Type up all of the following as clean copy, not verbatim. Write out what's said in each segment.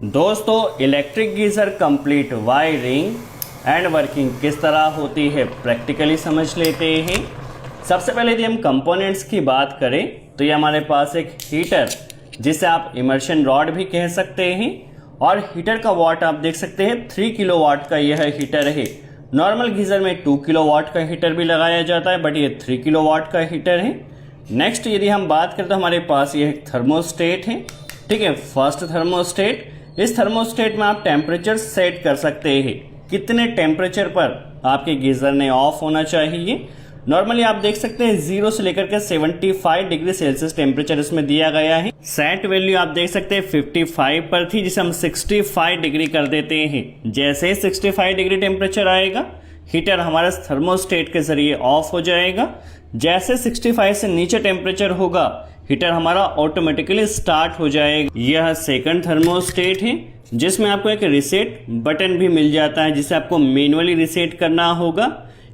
दोस्तों electric geyser complete wiring and working किस तरह होती है प्रैक्टिकली समझ लेते हैं। सबसे पहले यदि हम कंपोनेंट्स की बात करें तो ये हमारे पास एक हीटर जिसे आप इमर्शन रॉड भी कह सकते हैं और हीटर का वाट आप देख सकते हैं 3 किलोवाट का यह हीटर है। नॉर्मल गीज़र में 2 किलोवाट का हीटर भी लगाया जाता है बट ये 3 किलोवाट का हीटर है। नेक्स्ट यदि हम बात करें तो हमारे पास यह एक थर्मोस्टेट है। ठीक है, फर्स्ट थर्मोस्टेट। इस थर्मोस्टेट में आप टेम्परेचर सेट कर सकते हैं कितने टेम्परेचर पर आपके गीज़र ने ऑफ होना चाहिए। नॉर्मली आप देख सकते हैं 0 से लेकर के 75 डिग्री सेल्सियस टेम्परेचर इसमें दिया गया है। सेट वैल्यू आप देख सकते हैं 55 पर थी जिसे हम 65 डिग्री कर देते हैं। जैसे 65 डिग्री टेम्परेचर आएगा हीटर हमारे थर्मोस्टेट के जरिए ऑफ हो जाएगा। जैसे 65 से नीचे टेम्परेचर होगा हीटर हमारा ऑटोमेटिकली स्टार्ट हो जाएगा। यह सेकंड थर्मोस्टेट है जिसमें आपको एक रीसेट बटन भी मिल जाता है जिसे आपको मैन्युअली रीसेट करना होगा।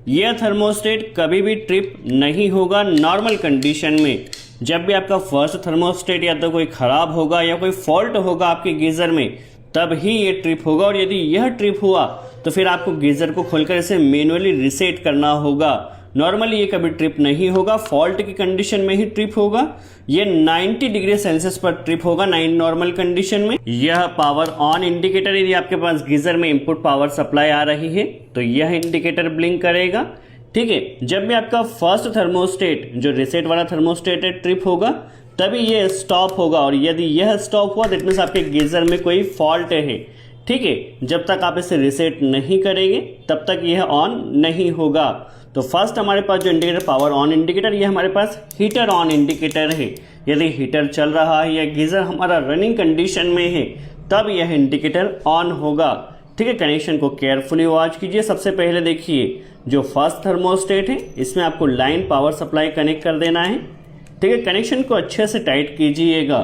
यह थर्मोस्टेट कभी भी ट्रिप नहीं होगा नॉर्मल कंडीशन में। जब भी आपका फर्स्ट थर्मोस्टेट या तो कोई खराब होगा या कोई फॉल्ट होगा आपके गीज़र में तब ही ये ट्रिप होगा और यदि यह ट्रिप हुआ तो फिर आपको गीज़र को खोलकर इसे मैन्युअली रीसेट करना होगा। नॉर्मली ये कभी ट्रिप नहीं होगा, फॉल्ट की कंडीशन में ही ट्रिप होगा। ये 90 डिग्री सेल्सियस पर ट्रिप होगा नॉर्मल कंडीशन में। यह पावर ऑन इंडिकेटर, यदि आपके पास गीजर में इनपुट पावर सप्लाई आ रही है तो यह इंडिकेटर ब्लिंक करेगा। ठीक है, जब भी आपका फर्स्ट थर्मोस्टेट जो रीसेट वाला थर्मोस्टेट है ट्रिप होगा तभी ये स्टॉप होगा और यदि यह स्टॉप हुआ दैट मीन्स आपके गीजर में कोई फॉल्ट है। ठीक है, जब तक आप इसे रीसेट नहीं करेंगे तब तक यह ऑन नहीं होगा। तो फर्स्ट हमारे पास जो इंडिकेटर पावर ऑन इंडिकेटर ये हमारे पास हीटर ऑन इंडिकेटर है। यदि हीटर चल रहा है या गीजर हमारा रनिंग कंडीशन में है तब यह इंडिकेटर ऑन होगा। ठीक है, कनेक्शन को केयरफुली वॉच कीजिए। सबसे पहले देखिए जो फर्स्ट थर्मोस्टेट है इसमें आपको लाइन पावर सप्लाई कनेक्ट कर देना है। ठीक है, कनेक्शन को अच्छे से टाइट कीजिएगा।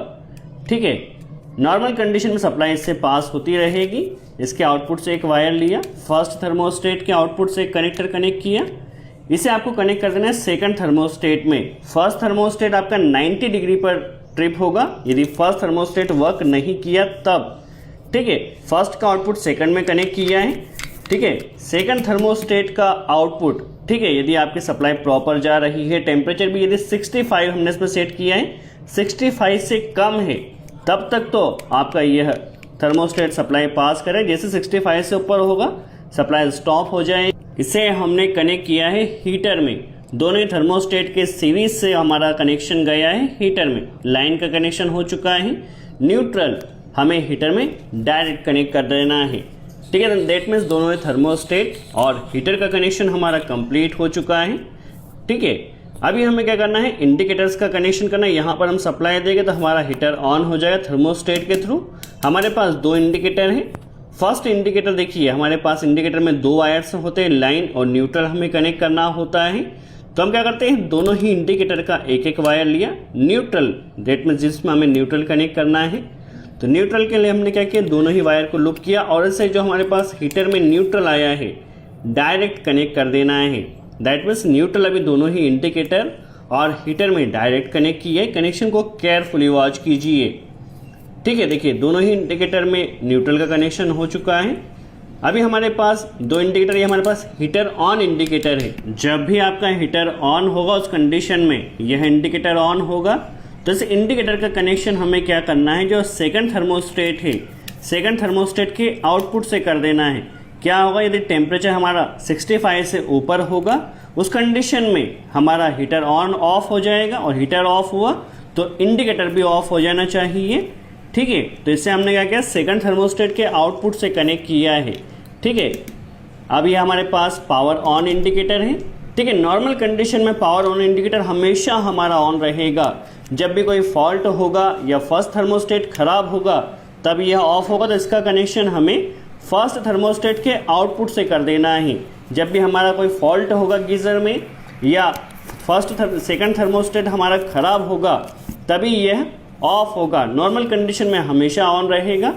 ठीक है, नॉर्मल कंडीशन में सप्लाई इससे पास होती रहेगी। इसके आउटपुट से एक वायर लिया, फर्स्ट थर्मोस्टेट के आउटपुट से एक कनेक्टर कनेक्ट किया, इसे आपको कनेक्ट कर देना है सेकंड थर्मोस्टेट में। फर्स्ट थर्मोस्टेट आपका 90 डिग्री पर ट्रिप होगा यदि फर्स्ट थर्मोस्टेट वर्क नहीं किया तब। ठीक है, फर्स्ट का आउटपुट सेकंड में कनेक्ट किया है। ठीक है, सेकंड थर्मोस्टेट का आउटपुट, ठीक है, यदि आपकी सप्लाई प्रॉपर जा रही है, टेम्परेचर भी यदि 65 हमने इसमें सेट किया है, 65 से कम है तब तक तो आपका यह थर्मोस्टेट सप्लाई पास करे। जैसे 65 से ऊपर होगा सप्लाई स्टॉप हो जाए। इसे हमने कनेक्ट किया है हीटर में। दोनों थर्मोस्टेट के सीरीज से हमारा कनेक्शन गया है हीटर में, लाइन का कनेक्शन हो चुका है। न्यूट्रल हमें हीटर में डायरेक्ट कनेक्ट कर देना है। ठीक है, दैट मीन्स दोनों थर्मोस्टेट और हीटर का कनेक्शन हमारा कंप्लीट हो चुका है। ठीक है, अभी हमें क्या करना है, इंडिकेटर्स का कनेक्शन करना है। यहाँ पर हम सप्लाई देंगे तो हमारा हीटर ऑन हो जाएगा थर्मोस्टेट के थ्रू। हमारे पास 2 इंडिकेटर हैं। फर्स्ट इंडिकेटर देखिए, हमारे पास इंडिकेटर में 2 वायर्स होते हैं, लाइन और न्यूट्रल हमें कनेक्ट करना होता है। तो हम क्या करते हैं, दोनों ही इंडिकेटर का एक एक वायर लिया, न्यूट्रल दैट मीन्स जिसमें हमें न्यूट्रल कनेक्ट करना है। तो न्यूट्रल के लिए हमने क्या किया, दोनों ही वायर को लूप किया और इससे जो हमारे पास हीटर में न्यूट्रल आया है डायरेक्ट कनेक्ट कर देना है। दैट मीन्स न्यूट्रल अभी दोनों ही इंडिकेटर और हीटर में डायरेक्ट कनेक्ट किया है। कनेक्शन को केयरफुली वॉच कीजिए। ठीक है, देखिए दोनों ही इंडिकेटर में न्यूट्रल का कनेक्शन हो चुका है। अभी हमारे पास 2 इंडिकेटर, ये हमारे पास हीटर ऑन इंडिकेटर है। जब भी आपका हीटर ऑन होगा उस कंडीशन में यह इंडिकेटर ऑन होगा तो इस इंडिकेटर का कनेक्शन हमें क्या करना है, जो सेकंड थर्मोस्टेट है सेकंड थर्मोस्टेट के आउटपुट से कर देना है। क्या होगा, यदि टेम्परेचर हमारा 65 से ऊपर होगा उस कंडीशन में हमारा हीटर ऑन ऑफ हो जाएगा और हीटर ऑफ हुआ तो इंडिकेटर भी ऑफ हो जाना चाहिए। ठीक है, तो इससे हमने क्या किया, सेकंड थर्मोस्टेट के आउटपुट से कनेक्ट किया है। ठीक है, अब ये हमारे पास पावर ऑन इंडिकेटर है। ठीक है, नॉर्मल कंडीशन में पावर ऑन इंडिकेटर हमेशा हमारा ऑन रहेगा। जब भी कोई फॉल्ट होगा या फर्स्ट थर्मोस्टेट खराब होगा तब यह ऑफ होगा। तो इसका कनेक्शन हमें फर्स्ट थर्मोस्टेट के आउटपुट से कर देना है। जब भी हमारा कोई फॉल्ट होगा गीजर में या सेकंड थर्मोस्टेट हमारा खराब होगा तभी यह ऑफ होगा। नॉर्मल कंडीशन में हमेशा ऑन रहेगा।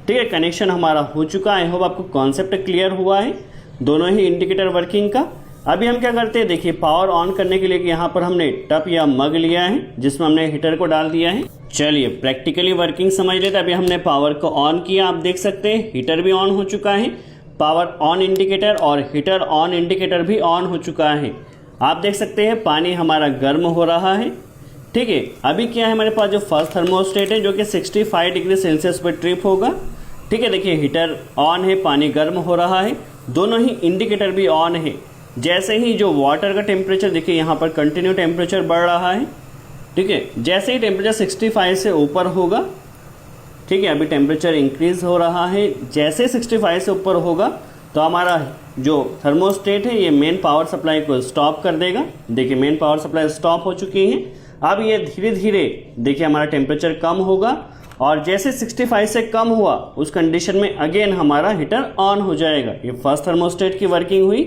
ठीक है, कनेक्शन हमारा हो चुका है। आई होप आपको कॉन्सेप्ट क्लियर हुआ है दोनों ही इंडिकेटर वर्किंग का। अभी हम क्या करते हैं, देखिए पावर ऑन करने के लिए यहाँ पर हमने टप या मग लिया है जिसमें हमने हीटर को डाल दिया है। चलिए प्रैक्टिकली वर्किंग समझ लेते हैं। अभी हमने पावर को ऑन किया, आप देख सकते हैं हीटर भी ऑन हो चुका है, पावर ऑन इंडिकेटर और हीटर ऑन इंडिकेटर भी ऑन हो चुका है। आप देख सकते हैं पानी हमारा गर्म हो रहा है। ठीक है, अभी क्या है हमारे पास जो फर्स्ट थर्मोस्टेट है जो कि 65 डिग्री सेल्सियस पर ट्रिप होगा। ठीक है, देखिए हीटर ऑन है, पानी गर्म हो रहा है, दोनों ही इंडिकेटर भी ऑन है। जैसे ही जो वाटर का टेम्परेचर देखिए यहाँ पर कंटिन्यू टेम्परेचर बढ़ रहा है। ठीक है, जैसे ही टेम्परेचर 65 से ऊपर होगा, ठीक है अभी टेम्परेचर इंक्रीज हो रहा है, जैसे 65 से ऊपर होगा तो हमारा जो थर्मोस्टेट है ये मेन पावर सप्लाई को स्टॉप कर देगा। देखिए मेन पावर सप्लाई स्टॉप हो चुकी है। अब ये धीरे धीरे देखिए हमारा टेम्परेचर कम होगा और जैसे 65 से कम हुआ उस कंडीशन में अगेन हमारा हीटर ऑन हो जाएगा। ये फर्स्ट थर्मोस्टेट की वर्किंग हुई।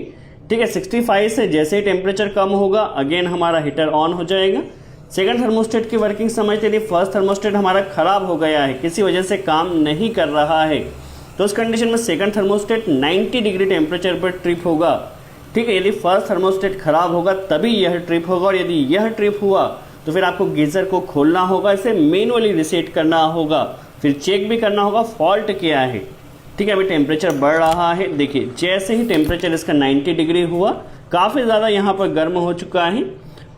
ठीक है, 65 से जैसे ही टेम्परेचर कम होगा अगेन हमारा हीटर ऑन हो जाएगा। सेकंड थर्मोस्टेट की वर्किंग समझते हैं। फर्स्ट थर्मोस्टेट हमारा खराब हो गया है, किसी वजह से काम नहीं कर रहा है, तो उस कंडीशन में सेकंड थर्मोस्टेट 90 डिग्री टेम्परेचर पर ट्रिप होगा। ठीक है, यदि फर्स्ट थर्मोस्टेट खराब होगा तभी यह ट्रिप होगा और यदि यह ट्रिप हुआ तो फिर आपको गीजर को खोलना होगा, इसे मैनुअली रीसेट करना होगा, फिर चेक भी करना होगा फॉल्ट क्या है। ठीक है, अभी टेम्परेचर बढ़ रहा है। देखिए जैसे ही टेम्परेचर इसका 90 डिग्री हुआ, काफ़ी ज़्यादा यहाँ पर गर्म हो चुका है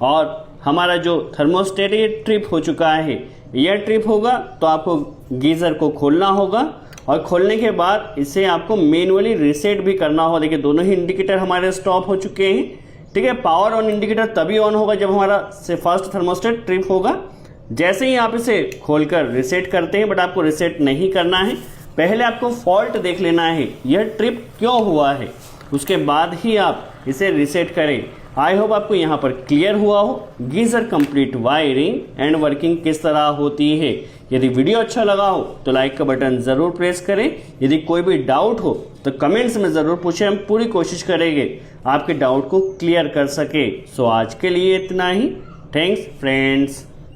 और हमारा जो थर्मोस्टेट ये ट्रिप हो चुका है। यह ट्रिप होगा तो आपको गीज़र को खोलना होगा और खोलने के बाद इसे आपको मैनुअली रीसेट भी करना होगा। देखिए दोनों ही इंडिकेटर हमारे स्टॉप हो चुके हैं। ठीक है, पावर ऑन इंडिकेटर तभी ऑन होगा जब हमारा फर्स्ट थर्मोस्टेट ट्रिप होगा। जैसे ही आप इसे खोलकर रीसेट करते हैं, बट आपको रीसेट नहीं करना है, पहले आपको फॉल्ट देख लेना है यह ट्रिप क्यों हुआ है, उसके बाद ही आप इसे रीसेट करें। आई होप आपको यहाँ पर क्लियर हुआ हो geyser complete wiring and working किस तरह होती है। यदि वीडियो अच्छा लगा हो तो लाइक का बटन ज़रूर प्रेस करें। यदि कोई भी डाउट हो तो कमेंट्स में ज़रूर पूछें, हम पूरी कोशिश करेंगे आपके डाउट को क्लियर कर सके। सो आज के लिए इतना ही। Thanks friends.